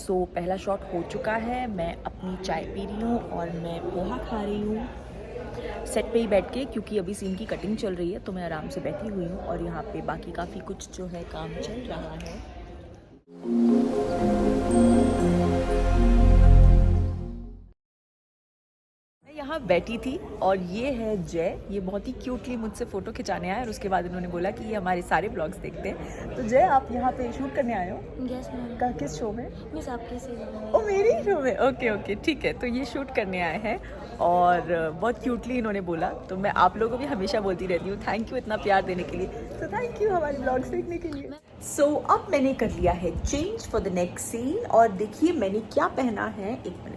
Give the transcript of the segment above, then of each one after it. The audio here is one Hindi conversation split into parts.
सो पहला शॉट हो चुका है, मैं अपनी चाय पी रही हूँ और मैं पोहा खा रही हूँ सेट पे ही बैठ के, क्योंकि अभी सीन की कटिंग चल रही है तो मैं आराम से बैठी हुई हूँ और यहाँ पे बाकी काफ़ी कुछ जो है काम चल रहा है। यहाँ बैठी थी और ये है जय, ये बहुत ही क्यूटली मुझसे फ़ोटो खिंचाने आया और उसके बाद इन्होंने बोला कि ये हमारे सारे ब्लॉग्स देखते हैं। तो जय, आप यहाँ पे शूट करने आए हो? Yes ma'am. का किस शो में? मिस आपके से ओ, मेरी शो में। ओके ओके, ठीक है। तो ये शूट करने आए हैं और बहुत क्यूटली इन्होंने बोला, तो मैं आप लोगों को भी हमेशा बोलती रहती हूँ थैंक यू इतना प्यार देने के लिए। तो थैंक यू हमारे ब्लॉग्स देखने के लिए। सो अब मैंने कर लिया है change for the next scene और देखिए मैंने क्या पहना है। एक मिनट,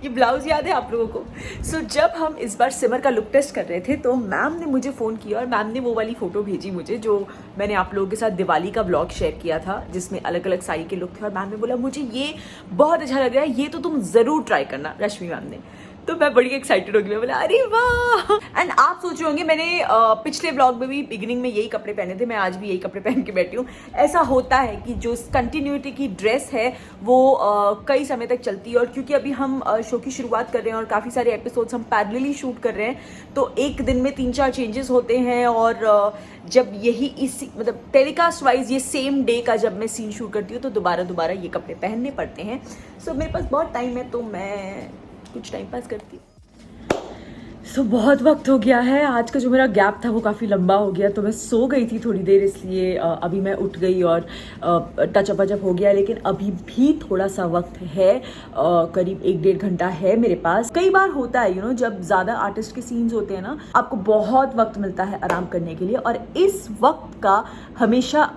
ये ब्लाउज याद है आप लोगों को? सो जब हम इस बार सिमर का लुक टेस्ट कर रहे थे तो मैम ने मुझे फ़ोन किया और मैम ने वो वाली फ़ोटो भेजी मुझे जो मैंने आप लोगों के साथ दिवाली का ब्लॉग शेयर किया था, जिसमें अलग अलग साड़ी के लुक थे। और मैम ने बोला मुझे ये बहुत अच्छा लग रहा है, ये तो तुम ज़रूर ट्राई करना, रश्मि मैम ने। तो मैं बड़ी एक्साइटेड हो गई, मैं बोला अरे वाह। एंड आप सोच रहे होंगे मैंने पिछले ब्लॉग में भी बिगिनिंग में यही कपड़े पहने थे, मैं आज भी यही कपड़े पहन के बैठी हूँ। ऐसा होता है कि जो कंटिन्यूटी की ड्रेस है वो कई समय तक चलती है, और क्योंकि अभी हम शो की शुरुआत कर रहे हैं और काफ़ी सारे एपिसोड्स हम पैरेलली शूट कर रहे हैं, तो एक दिन में 3-4 चेंजेस होते हैं। और जब यही इसी मतलब टेलीकास्ट वाइज ये सेम डे का जब मैं सीन शूट करती हूँ तो दोबारा ये कपड़े पहनने पड़ते हैं। सो मेरे पास बहुत टाइम है तो मैं कुछ टाइम पास करती हूँ। सो बहुत वक्त हो गया है, आज का जो मेरा गैप था वो काफ़ी लंबा हो गया, तो मैं सो गई थी थोड़ी देर, इसलिए अभी मैं उठ गई और टचअप वचअप हो गया। लेकिन अभी भी थोड़ा सा वक्त है, करीब 1-1.5 घंटा है मेरे पास। कई बार होता है जब ज़्यादा आर्टिस्ट के सीन्स होते हैं ना, आपको बहुत वक्त मिलता है आराम करने के लिए, और इस वक्त का हमेशा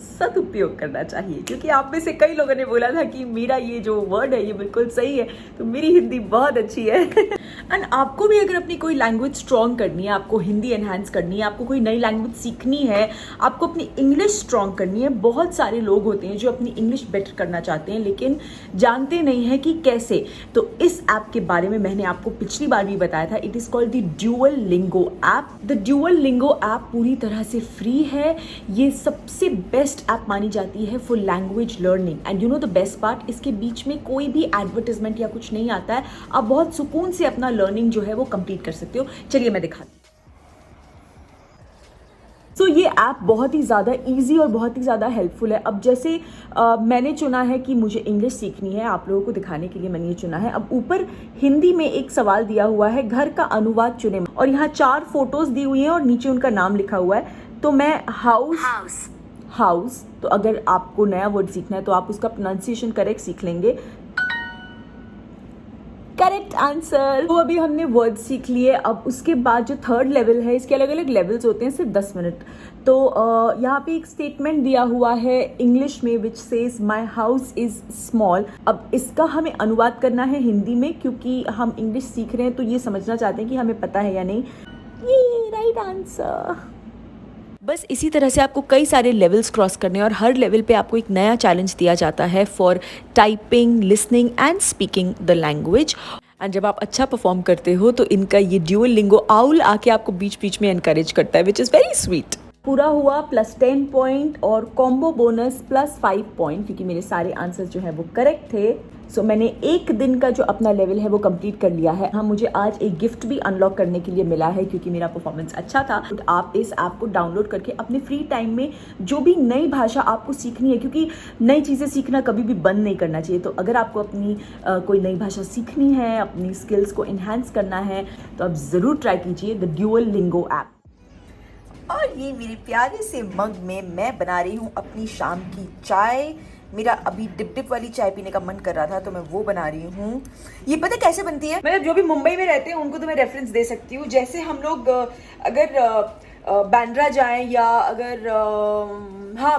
सदुपयोग करना चाहिए, क्योंकि आप में से कई लोगों ने बोला था कि मेरा ये जो वर्ड है ये बिल्कुल सही है, तो मेरी हिंदी बहुत अच्छी है। एंड आपको भी अगर अपनी कोई लैंग्वेज स्ट्रॉन्ग करनी है, आपको हिंदी एनहांस करनी है, आपको कोई नई लैंग्वेज सीखनी है, आपको अपनी इंग्लिश स्ट्रॉन्ग करनी है। बहुत सारे लोग होते हैं जो अपनी इंग्लिश बेटर करना चाहते हैं लेकिन जानते नहीं हैं कि कैसे। तो इस ऐप के बारे में मैंने आपको पिछली बार भी बताया था, it is called the Duolingo app. The Duolingo app पूरी तरह से फ्री है, ये सबसे बेस्ट ऐप मानी जाती है for language learning. And the best part, इसके बीच में कोई भी एडवर्टाइजमेंट या कुछ नहीं आता है, आप बहुत सुकून से अपना लर्निंग जो है वो कंप्लीट कर सकते हो। चलिए मैं दिखाती हूँ। तो ये ऐप बहुत ही ज़्यादा इजी और बहुत ही ज़्यादा हेल्पफुल है। अब जैसे मैंने चुना है कि मुझे इंग्लिश सीखनी है, आप लोगों को दिखाने के लिए मैंने ये चुना है। अब ऊपर हिंदी में एक सवाल दिया हुआ है, घर का अनुवाद चुने, और यहाँ 4 फोटोज दी हुई हैं और नीचे उनका नाम लिखा हुआ है। तो मैं हाउस, तो अगर आपको नया वर्ड सीखना है तो आप उसका प्रोनाउंसिएशन करेक्ट सीख लेंगे। Correct answer. तो अभी हमने वर्ड सीख लिए। अब उसके बाद जो 3rd लेवल है, इसके अलग अलग लेवल्स होते हैं, सिर्फ 10 मिनट। तो यहाँ पे एक स्टेटमेंट दिया हुआ है इंग्लिश में which says my house is small. अब इसका हमें अनुवाद करना है हिंदी में, क्योंकि हम इंग्लिश सीख रहे हैं तो ये समझना चाहते हैं कि हमें पता है या नहीं। ये राइट आंसर। बस इसी तरह से आपको कई सारे लेवल्स क्रॉस करने हैं और हर लेवल पे आपको एक नया चैलेंज दिया जाता है for typing, listening and speaking the language. And जब आप अच्छा परफॉर्म करते हो तो इनका ये ड्यूओलिंगो आउल आके आपको बीच बीच में एनकरेज करता है, विच इज़ वेरी स्वीट। पूरा हुआ +10 पॉइंट और कॉम्बो बोनस +5 पॉइंट, क्योंकि मेरे सारे आंसर्स जो है वो करेक्ट थे। सो मैंने एक दिन का जो अपना लेवल है वो कंप्लीट कर लिया है। हाँ, मुझे आज एक गिफ्ट भी अनलॉक करने के लिए मिला है क्योंकि मेरा परफॉर्मेंस अच्छा था। तो आप इस ऐप को डाउनलोड करके अपने फ्री टाइम में जो भी नई भाषा आपको सीखनी है, क्योंकि नई चीज़ें सीखना कभी भी बंद नहीं करना चाहिए, तो अगर आपको अपनी कोई नई भाषा सीखनी है, अपनी स्किल्स को इन्हांस करना है, तो आप ज़रूर ट्राई कीजिए द ड्यूओलिंगो ऐप। और ये मेरे प्यारे से मग में मैं बना रही हूँ अपनी शाम की चाय। मेरा अभी डिप वाली चाय पीने का मन कर रहा था तो मैं वो बना रही हूँ। ये पता कैसे बनती है? मतलब जो भी मुंबई में रहते हैं उनको तो मैं रेफरेंस दे सकती हूँ। जैसे हम लोग अगर बांद्रा जाएं या अगर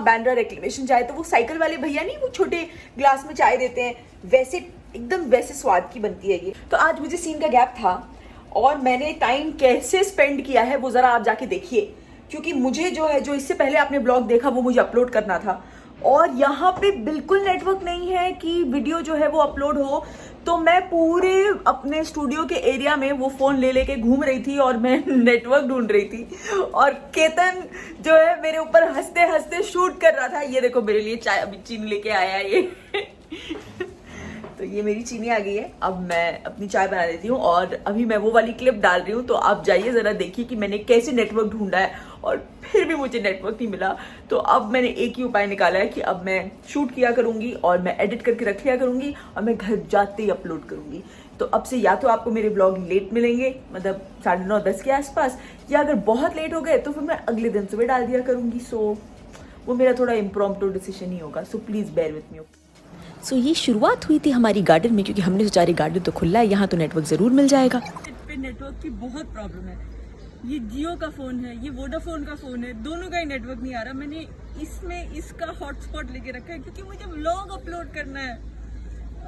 बांद्रा रिक्लेमेशन जाए तो वो साइकिल वाले भैया नहीं वो छोटे ग्लास में चाय देते हैं, वैसे एकदम वैसे स्वाद की बनती है ये। तो आज मुझे सीन का गैप था और मैंने टाइम कैसे स्पेंड किया है वो ज़रा आप जाके देखिए, क्योंकि मुझे जो इससे पहले आपने ब्लॉग देखा वो मुझे अपलोड करना था और यहाँ पे बिल्कुल नेटवर्क नहीं है कि वीडियो जो है वो अपलोड हो। तो मैं पूरे अपने स्टूडियो के एरिया में वो फ़ोन ले लेके घूम रही थी और मैं नेटवर्क ढूंढ रही थी, और केतन जो है मेरे ऊपर हंसते हंसते शूट कर रहा था। ये देखो मेरे लिए चाय अभी चीनी लेके आया है ये तो ये मेरी चीनी आ गई है, अब मैं अपनी चाय बना देती हूँ और अभी मैं वो वाली क्लिप डाल रही हूँ। तो आप जाइए ज़रा देखिए कि मैंने कैसे नेटवर्क ढूंढा है और फिर भी मुझे नेटवर्क नहीं मिला। तो अब मैंने एक ही उपाय निकाला है कि अब मैं शूट किया करूँगी और मैं एडिट करके रख लिया करूँगी और मैं घर जाते ही अपलोड करूँगी। तो अब से या तो आपको मेरे ब्लॉग लेट मिलेंगे, मतलब 9:30-10 के आसपास, या अगर बहुत लेट हो गए तो फिर मैं अगले दिन सुबह डाल दिया करूँगी। सो वो मेरा थोड़ा इम्प्रॉम्प्टू डिसीजन ही होगा, so please bear with me. So ये शुरुआत हुई थी हमारी गार्डन में, क्योंकि हमने सोचा गार्डन तो खुला है, यहाँ तो नेटवर्क ज़रूर मिल जाएगा। पे नेटवर्क की बहुत प्रॉब्लम है। ये जियो का फ़ोन है, ये वोडाफोन का फ़ोन है, दोनों का ही नेटवर्क नहीं आ रहा। मैंने इसमें इसका हॉटस्पॉट लेके रखा है क्योंकि मुझे व्लॉग अपलोड करना है।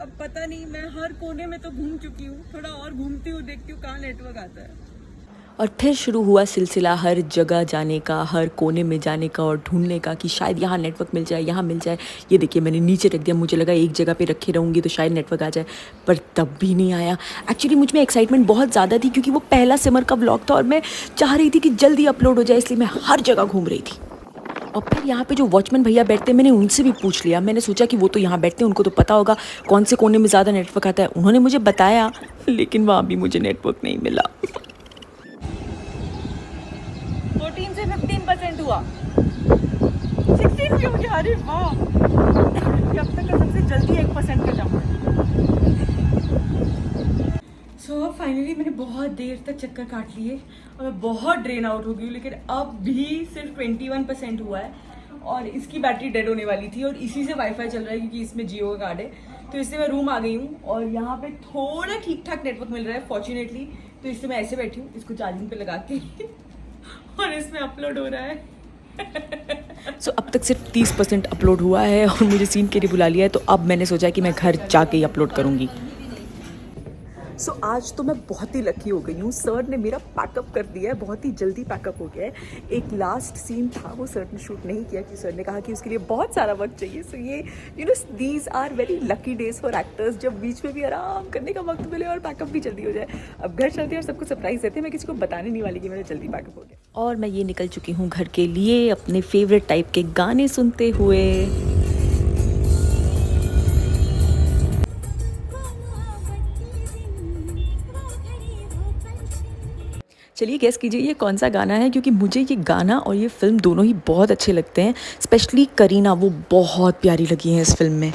अब पता नहीं, मैं हर कोने में तो घूम चुकी हूँ, थोड़ा और घूमती हूँ, देखती हूँ कहाँ नेटवर्क आता है। और फिर शुरू हुआ सिलसिला हर जगह जाने का, हर कोने में जाने का और ढूंढने का कि शायद यहाँ नेटवर्क मिल जाए, यहाँ मिल जाए। ये देखिए मैंने नीचे रख दिया, मुझे लगा एक जगह पे रखे रहूँगी तो शायद नेटवर्क आ जाए, पर तब भी नहीं आया। एक्चुअली मुझ में एक्साइटमेंट बहुत ज़्यादा थी क्योंकि वो पहला समर का व्लॉग था और मैं चाह रही थी कि जल्दी अपलोड हो जाए, इसलिए मैं हर जगह घूम रही थी। और फिर यहाँ पे जो वॉचमैन भैया बैठते हैं, मैंने उनसे भी पूछ लिया। मैंने सोचा कि वो तो यहाँ बैठते हैं, उनको तो पता होगा कौन से कोने में ज़्यादा नेटवर्क आता है। उन्होंने मुझे बताया, लेकिन वहाँ भी मुझे नेटवर्क नहीं मिला। 14 से 15% हुआ, 16 भी हो गया। अरे वाह, ये अब तक का सबसे जल्दी 1% का जंप है। सो फाइनली मैंने बहुत देर तक चक्कर काट लिए और मैं बहुत ड्रेन आउट हो गई हूँ, लेकिन अब भी सिर्फ 21% हुआ है और इसकी बैटरी डेड होने वाली थी और इसी से वाईफाई चल रहा है क्योंकि इसमें जियो का कार्ड है। तो इससे मैं रूम आ गई हूँ और यहाँ पे थोड़ा ठीक ठाक नेटवर्क मिल रहा है फॉर्चुनेटली। तो इससे मैं ऐसे बैठी हूँ, इसको चार्जिंग पे लगा के और इसमें अपलोड हो रहा है। सो अब तक सिर्फ 30% अपलोड हुआ है और मुझे सीन के लिए बुला लिया है, तो अब मैंने सोचा कि मैं घर जाके ही अपलोड करूँगी। सो आज तो मैं बहुत ही लकी हो गई हूँ, सर ने मेरा पैकअप कर दिया है, बहुत ही जल्दी पैकअप हो गया है। एक लास्ट सीन था वो सर ने शूट नहीं किया क्योंकि सर ने कहा कि उसके लिए बहुत सारा वक्त चाहिए। सो ये these are very lucky days for actors, जब बीच में भी आराम करने का वक्त मिले और पैकअप भी जल्दी हो जाए। अब घर चलते हैं और सबको सरप्राइज देते हैं, मैं किसी को बताने नहीं वाली कि मेरा जल्दी पैकअप हो गया। और मैं ये निकल चुकी हूँ घर के लिए अपने फेवरेट टाइप के गाने सुनते हुए। चलिए गेस कीजिए ये कौन सा गाना है, क्योंकि मुझे ये गाना और ये फिल्म दोनों ही बहुत अच्छे लगते हैं। स्पेशली करीना, वो बहुत प्यारी लगी है इस फिल्म में।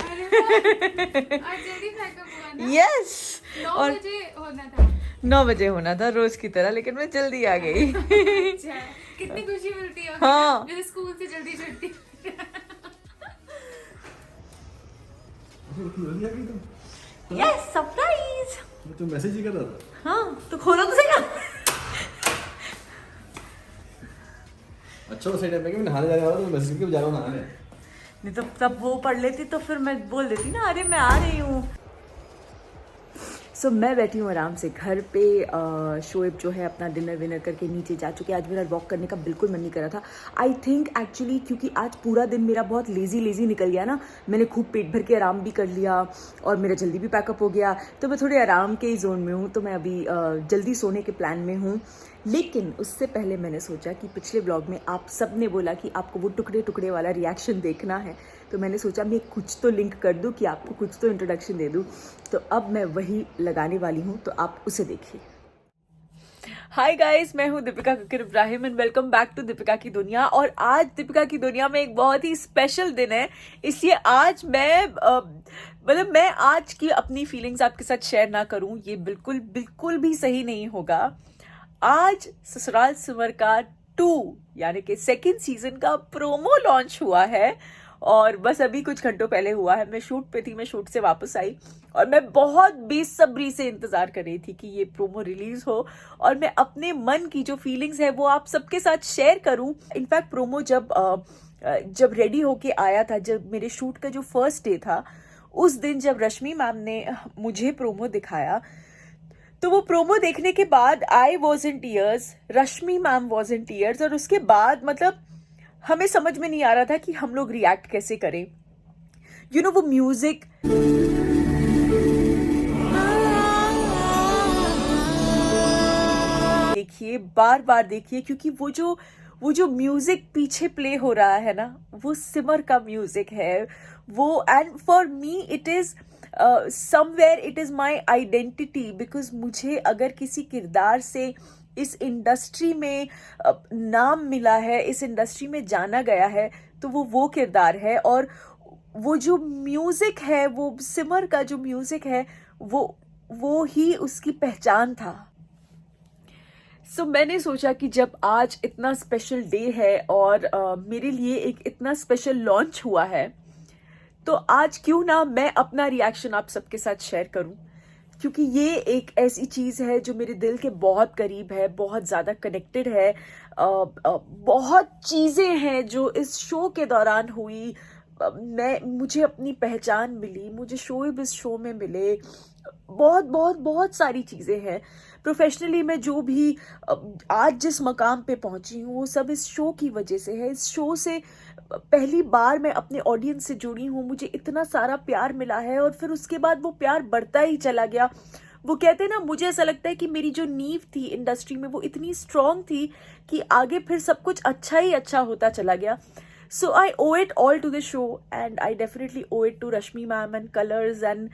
यस, 9 बजे होना था, 9 बजे होना था रोज की तरह, लेकिन मैं जल्दी आ गई। अच्छा, कितनी खुशी मिलती है। हाँ, जैसे स्कूल से जल्दी छुट्टी। Yes, surprise. तो मैसेज ही कर रहा था। हाँ, तो खोलो तो सही ना। अच्छा वो सही टाइम पे कि मैं नहाने जाने वाला था, तो मैसेज करके जा रहा हूँ नहाने। नहीं तो तब वो पढ़ लेती तो फिर मैं बोल देती ना, अरे मैं आ रही हूँ। सो मैं बैठी हूँ आराम से घर पे। शोएब जो है अपना डिनर विनर करके नीचे जा चुके हैं। आज मेरा वॉक करने का बिल्कुल मन नहीं कर रहा था। आई थिंक एक्चुअली क्योंकि आज पूरा दिन मेरा बहुत लेज़ी निकल गया ना, मैंने खूब पेट भर के आराम भी कर लिया और मेरा जल्दी भी पैकअप हो गया, तो मैं थोड़े आराम के ही जोन में हूँ। तो मैं अभी जल्दी सोने के प्लान में हूँ। लेकिन उससे पहले मैंने सोचा कि पिछले ब्लॉग में आप सब ने बोला कि आपको वो टुकड़े टुकड़े वाला रिएक्शन देखना है, तो मैंने सोचा मैं कुछ तो लिंक कर दूं कि आपको कुछ तो इंट्रोडक्शन दे दूं। तो अब मैं वही लगाने वाली हूं, तो आप उसे देखिए। हाय गाइस, मैं हूं Dipika Kakar Ibrahim and welcome back to Dipika की दुनिया। और आज दीपिका की दुनिया में एक बहुत ही स्पेशल दिन है, इसलिए आज मैं आज की अपनी फीलिंग्स आपके साथ शेयर ना करूं, ये बिल्कुल भी सही नहीं होगा। आज ससुराल सिमर का 2 यानी कि सेकंड सीजन का प्रोमो लॉन्च हुआ है और बस अभी कुछ घंटों पहले हुआ है। मैं शूट पे थी, मैं शूट से वापस आई और मैं बहुत बेसब्री से इंतजार कर रही थी कि ये प्रोमो रिलीज हो और मैं अपने मन की जो फीलिंग्स है वो आप सबके साथ शेयर करूं। इनफैक्ट प्रोमो जब रेडी होके आया था, जब मेरे शूट का जो फर्स्ट डे था, उस दिन जब रश्मि मैम ने मुझे प्रोमो दिखाया, तो वो प्रोमो देखने के बाद I was in tears, Rashmi ma'am was in tears, और उसके बाद मतलब हमें समझ में नहीं आ रहा था कि हम लोग रिएक्ट कैसे करें। यू नो वो म्यूजिक देखिए, बार बार देखिए, क्योंकि वो जो म्यूजिक पीछे प्ले हो रहा है ना, वो सिमर का म्यूजिक है वो। And for me it is somewhere it is my identity, because मुझे अगर किसी किरदार से इस इंडस्ट्री में नाम मिला है, इस इंडस्ट्री में जाना गया है, तो वो किरदार है। और वो जो म्यूजिक है, वो सिमर का जो म्यूजिक है, वो ही उसकी पहचान था। सो मैंने सोचा कि जब आज इतना स्पेशल डे है और मेरे लिए एक इतना स्पेशल लॉन्च हुआ है, तो आज क्यों ना मैं अपना रिएक्शन आप सबके साथ शेयर करूं, क्योंकि ये एक ऐसी चीज़ है जो मेरे दिल के बहुत करीब है, बहुत ज़्यादा कनेक्टेड है। बहुत चीज़ें हैं जो इस शो के दौरान हुई। मुझे अपनी पहचान मिली, मुझे शोएब इस शो में मिले, बहुत बहुत बहुत सारी चीज़ें हैं। प्रोफेशनली मैं जो भी आज जिस मकाम पे पहुंची हूँ, वो सब इस शो की वजह से है। इस शो से पहली बार मैं अपने ऑडियंस से जुड़ी हूँ, मुझे इतना सारा प्यार मिला है और फिर उसके बाद वो प्यार बढ़ता ही चला गया। वो कहते हैं ना, मुझे ऐसा लगता है कि मेरी जो नींव थी इंडस्ट्री में, वो इतनी स्ट्रांग थी कि आगे फिर सब कुछ अच्छा ही अच्छा होता चला गया। So I owe it all to the show, and I definitely owe it to Rashmi ma'am and Colors and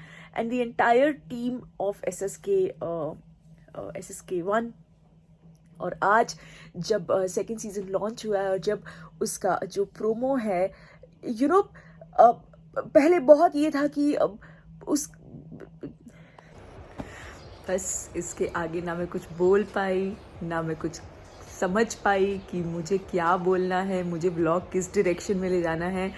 the entire team of SSK1। और आज जब सेकेंड सीजन लॉन्च हुआ है और जब उसका जो प्रोमो है, यू नो पहले बहुत ये था कि उस बस इसके आगे ना मैं कुछ बोल पाई, ना मैं कुछ समझ पाई कि मुझे क्या बोलना है, मुझे व्लॉग किस डायरेक्शन में ले जाना है।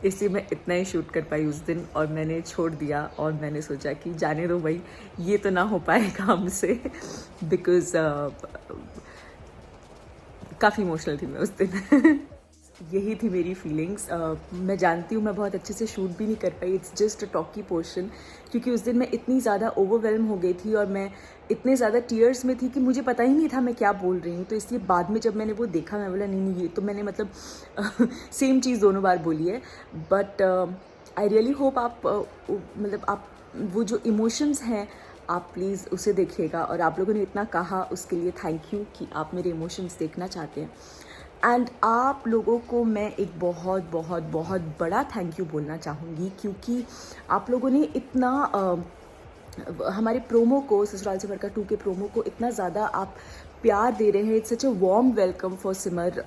इसलिए मैं इतना ही शूट कर पाई उस दिन और मैंने छोड़ दिया। और मैंने सोचा कि जाने दो भाई, ये तो ना हो पाएगा हमसे, बिकॉज काफ़ी इमोशनल थी मैं उस दिन। यही थी मेरी फीलिंग्स। मैं जानती हूँ मैं बहुत अच्छे से शूट भी नहीं कर पाई, it's just a talkie portion, क्योंकि उस दिन मैं इतनी ज़्यादा ओवरवेलम हो गई थी और मैं इतने ज़्यादा टीयर्स में थी कि मुझे पता ही नहीं था मैं क्या बोल रही हूँ। तो इसलिए बाद में जब मैंने वो देखा, मैं बोला नहीं ये तो मैंने मतलब सेम चीज़ दोनों बार बोली है। बट आई रियली होप आप मतलब आप वो जो इमोशंस हैं आप प्लीज़ उसे देखिएगा। और आप लोगों ने इतना कहा उसके लिए थैंक यू कि आप मेरे इमोशंस देखना चाहते हैं। एंड आप लोगों को मैं एक बहुत बहुत बहुत बड़ा थैंक यू बोलना चाहूँगी, क्योंकि आप लोगों ने इतना हमारे प्रोमो को, ससुराल से फरका 2 के प्रोमो को इतना ज़्यादा आप प्यार दे रहे हैं। It's such a warm welcome for Simar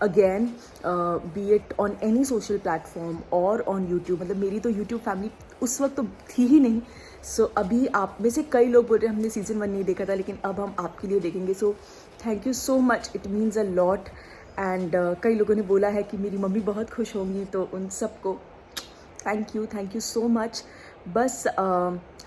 again, be it on any social platform और ऑन यूट्यूब। मतलब मेरी तो यूट्यूब फैमिली उस वक्त तो थी ही नहीं। सो अभी आप में से कई लोग बोल रहे हैं हमने सीज़न 1 नहीं देखा था, लेकिन अब हम आपके लिए देखेंगे। So thank you so much, it means a lot. And कई लोगों ने बोला है कि मेरी मम्मी बहुत खुश होंगी, तो उन सबको थैंक यू सो मच। बस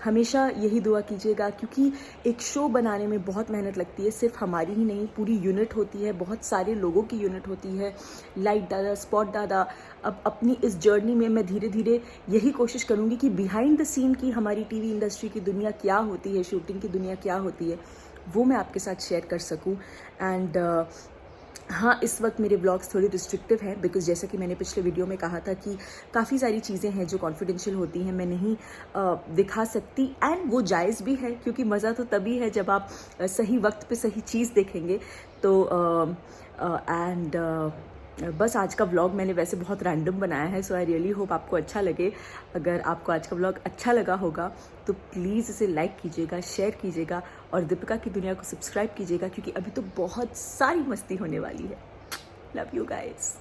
हमेशा यही दुआ कीजिएगा, क्योंकि एक शो बनाने में बहुत मेहनत लगती है। सिर्फ हमारी ही नहीं, पूरी यूनिट होती है, बहुत सारे लोगों की यूनिट होती है। लाइट दादा, स्पॉट दादा। अब अपनी इस जर्नी में मैं धीरे धीरे यही कोशिश करूँगी कि बिहाइंड द सीन की हमारी टीवी इंडस्ट्री की दुनिया क्या होती है, शूटिंग की दुनिया क्या होती है, वो मैं आपके साथ शेयर कर सकूँ। एंड हाँ, इस वक्त मेरे ब्लॉग्स थोड़े रिस्ट्रिक्टिव हैं, बिकॉज जैसा कि मैंने पिछले वीडियो में कहा था कि काफ़ी सारी चीज़ें हैं जो कॉन्फिडेंशियल होती हैं, मैं नहीं दिखा सकती। एंड वो जायज़ भी है, क्योंकि मज़ा तो तभी है जब आप सही वक्त पे सही चीज़ देखेंगे। तो बस आज का व्लॉग मैंने वैसे बहुत रैंडम बनाया है, सो आई रियली होप आपको अच्छा लगे। अगर आपको आज का व्लॉग अच्छा लगा होगा तो प्लीज़ इसे लाइक कीजिएगा, शेयर कीजिएगा और दीपिका की दुनिया को सब्सक्राइब कीजिएगा, क्योंकि अभी तो बहुत सारी मस्ती होने वाली है। Love you guys.